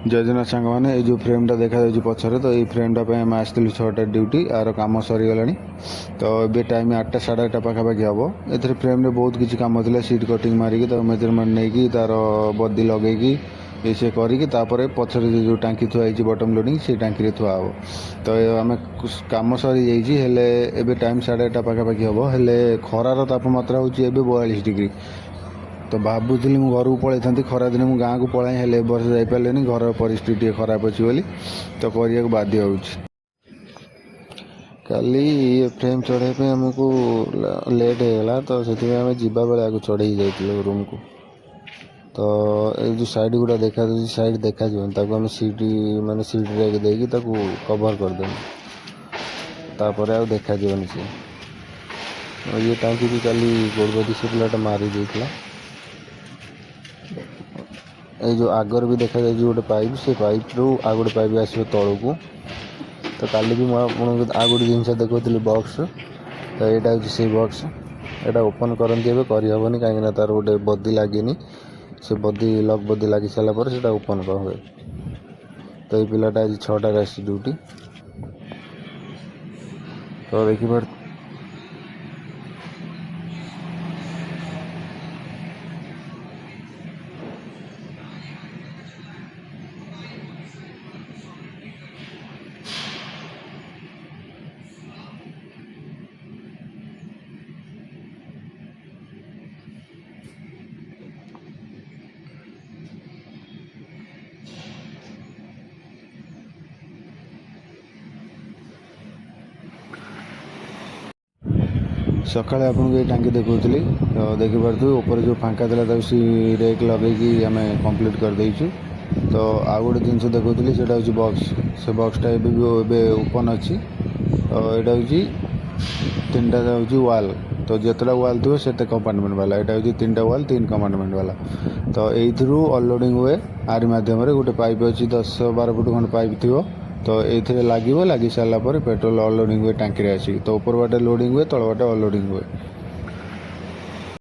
जय जगन्नाथ सांग मैंने ये फ्रेमटा देखा पछरे तो ये फ्रेमटा आम आसलु 6टा ड्यूटी आर कम सरीगला तो ये टाइम 8टा 8:30 पाखापाखि हम ए फ्रेम बहुत किसी कम था सीट कटिंग मारिकी तो मेजरमेंट नहीं तार बदी लगे ये सी कर पचर जो टांकी थुआई बटम लोडिंग से टांकी थुआ हम तो आम कम सरी जाइए टाइम 8:30 पाखापाखि हम हेले खरार तापमात्रा हूँ 42 डिग्री तो भावुली मुझे घर को पलि था खरा दिन मुझे गाँव को पलाई हेल्ले वर्ष जापारे घर परिस्थिति खराब अच्छी बोली तो करने को बाध्य हो काली ये फ्रेम चढ़ाई आमको लेट होगा तो से आम जावा बेले आगे चढ़े जाइए रूम को तो ये जो साइड गुड़ा देखा साइड देखा आम सीट माने सीट रैक देकी कभर करदे तापर आ देखा सी ये टाँगी भी काली गोड़बदी से पिलाटा मारी देता ये जो आगर भी देखा जाए गोटे पाइप से पाइप रू आ गए पाइप आसो तल को तो काली भी मुझे आ गए जिन देखी बक्स तो यहाँ हूँ से बक्स यहाँ ओपन करती करहबनी कहीं तार गोटे बदी लगे से बदी लक बदी लगी सारापर से ओपन कर हुए तो ये पिलाटा आज 6टार आस ड्यूटी तो देखिए सका आपको ये टांगी देखी तो देखिपे ऊपर जो फांका था सी रेक लगे आम कम्प्लीट कर देचु तो आउ गोटे जिन देखी से हूँ बक्स से बक्सटा भी ओपन अच्छी तो यहाँ हूँ 3टा हूँ वाल तो जितेटा वाल थो से कंपार्टमेंट वाला यहाँ हूँ 3टा वाल 3 कंपार्टमेंट वाला तो यू अनलोडिंग हुए आरी मध्यम गोटे पाइप अच्छी 10-12 फुट खंड पाइप थी तो ये लगे लगी सारापर पेट्रोल अनलोडिंग हुए टांकी आसिक तो ऊपर बाटे लोडिंग हुए तल बाटे अनलोडिंग हुए।